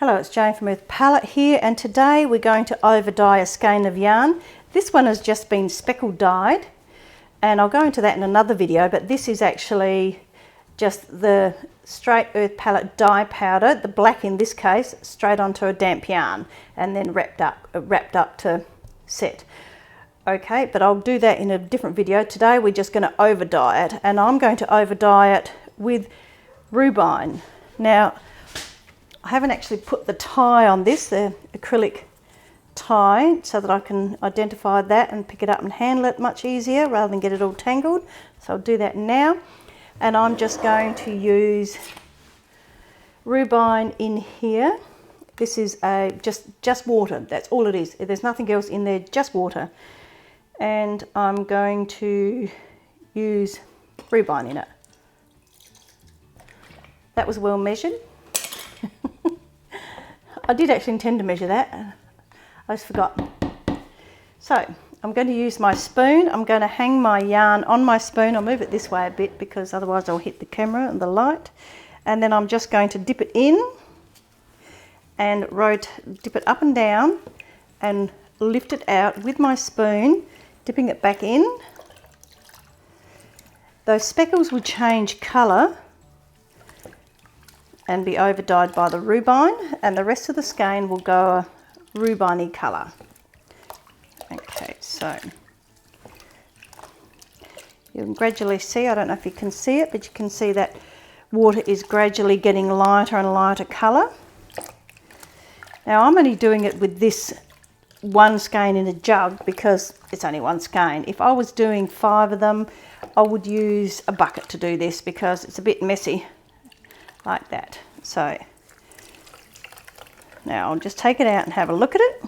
Hello, it's Jane from Earth Palette here, and today we're going to over dye a skein of yarn. This one has just been speckle dyed, and I'll go into that in another video, but this is actually just the straight Earth Palette dye powder, the black in this case, straight onto a damp yarn and then wrapped up to set. Okay, but I'll do that in a different video. Today we're just going to over dye it, and I'm going to over dye it with rubine. Now, I haven't actually put the tie on this, the acrylic tie, so that I can identify that and pick it up and handle it much easier rather than get it all tangled. So I'll do that now. And I'm just going to use rubine in here. This is just water, that's all it is. There's nothing else in there, just water. And I'm going to use rubine in it. That was well measured. I did actually intend to measure that, I just forgot. So I'm going to use my spoon. I'm going to hang my yarn on my spoon. I'll move it this way a bit because otherwise I'll hit the camera and the light. And then I'm just going to dip it in and dip it up and down and lift it out with my spoon, dipping it back in. Those speckles will change colour and be over dyed by the rubine, and the rest of the skein will go a rubiney colour. Okay, so you can gradually see, I don't know if you can see it, but you can see that water is gradually getting lighter and lighter colour. Now I'm only doing it with this one skein in a jug because it's only one skein. If I was doing 5 of them, I would use a bucket to do this because it's a bit messy like that. So now I'll just take it out and have a look at it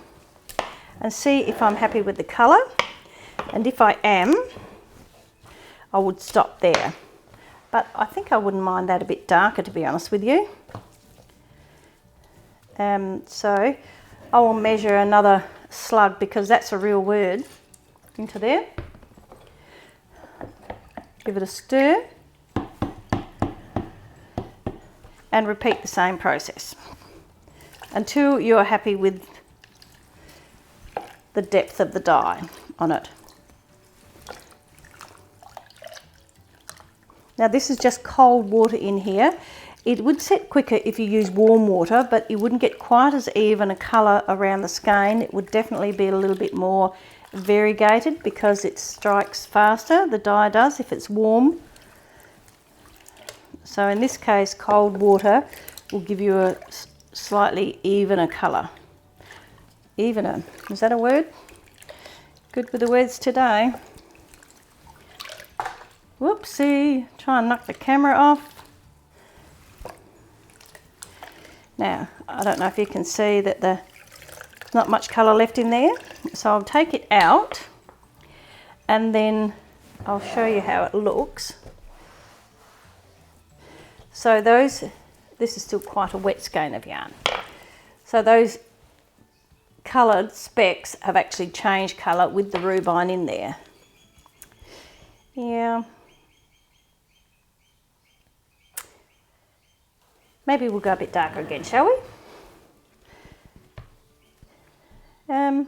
and see if I'm happy with the colour, and if I am, I would stop there. But I think I wouldn't mind that a bit darker, to be honest with you. So I will measure another slug, because that's a real word, into there. Give it a stir and repeat the same process until you're happy with the depth of the dye on it. Now this is just cold water in here. It would set quicker if you use warm water, but you wouldn't get quite as even a colour around the skein. It would definitely be a little bit more variegated because it strikes faster, the dye does, if it's warm. So in this case, cold water will give you a slightly evener colour. Evener, is that a word? Good with the words today. Whoopsie, try and knock the camera off. Now, I don't know if you can see that there's not much colour left in there. So I'll take it out and then I'll show you how it looks. So this is still quite a wet skein of yarn. So those coloured specks have actually changed colour with the rubine in there. Yeah. Maybe we'll go a bit darker again, shall we? Maybe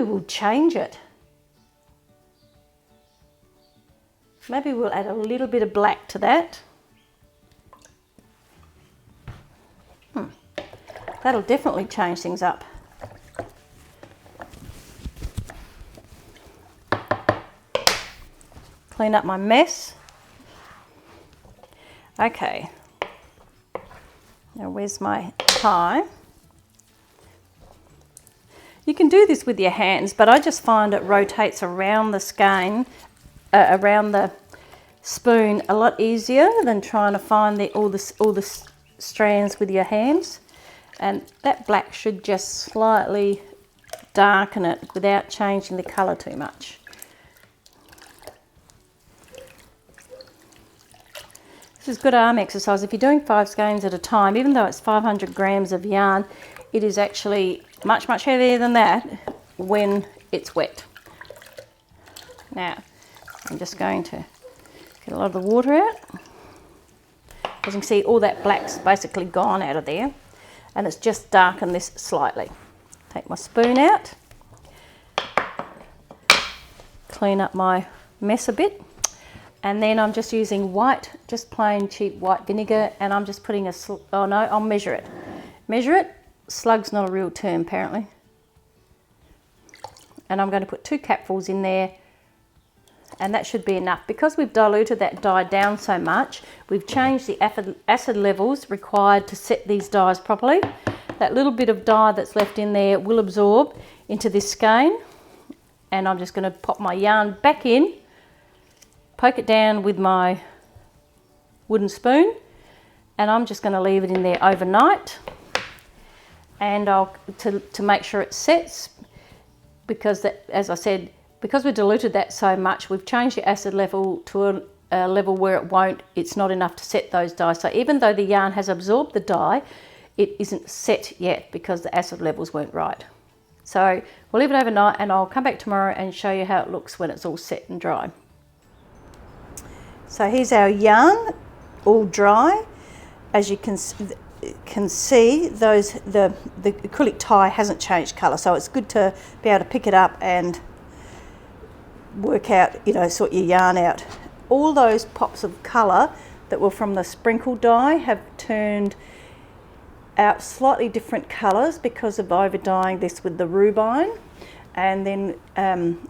we'll change it. Maybe we'll add a little bit of black to that. That'll definitely change things up. Clean up my mess. Okay. Now where's my tie? You can do this with your hands, but I just find it rotates around the skein, around the spoon a lot easier than trying to find all the strands with your hands. And that black should just slightly darken it without changing the colour too much. This is good arm exercise. If you're doing 5 skeins at a time, even though it's 500 grams of yarn, it is actually much, much heavier than that when it's wet. Now, I'm just going to get a lot of the water out. As you can see, all that black's basically gone out of there. and it's just darkened this slightly. Take my spoon out, clean up my mess a bit, and then I'm just using white, just plain cheap white vinegar, and I'm just putting I'll measure it. Measure it. Slug's not a real term apparently. And I'm going to put 2 capfuls in there, and that should be enough. Because we've diluted that dye down so much, we've changed the acid levels required to set these dyes properly. That little bit of dye that's left in there will absorb into this skein, and I'm just going to pop my yarn back in, poke it down with my wooden spoon, and I'm just going to leave it in there overnight, and to make sure it sets, because that, as I said, because we diluted that so much, we've changed the acid level to a level where it's not enough to set those dyes. So even though the yarn has absorbed the dye, it isn't set yet because the acid levels weren't right. So we'll leave it overnight, and I'll come back tomorrow and show you how it looks when it's all set and dry. So here's our yarn, all dry. As you can see, the acrylic tie hasn't changed colour, so it's good to be able to pick it up and work out, sort your yarn out. All those pops of colour that were from the sprinkle dye have turned out slightly different colours because of over dyeing this with the rubine, and then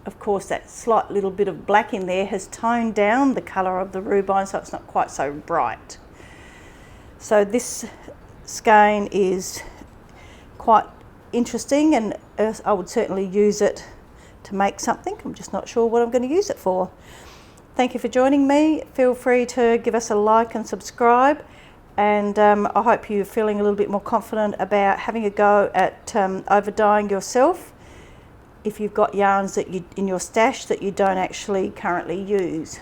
of course that slight little bit of black in there has toned down the colour of the rubine, so it's not quite so bright. So this skein is quite interesting, and I would certainly use it to make something. I'm just not sure what I'm going to use it for. Thank you for joining me. Feel free to give us a like and subscribe, and I hope you're feeling a little bit more confident about having a go at over dyeing yourself if you've got yarns that in your stash that you don't actually currently use.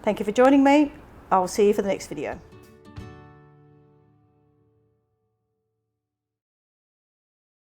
Thank you for joining me. I'll see you for the next video.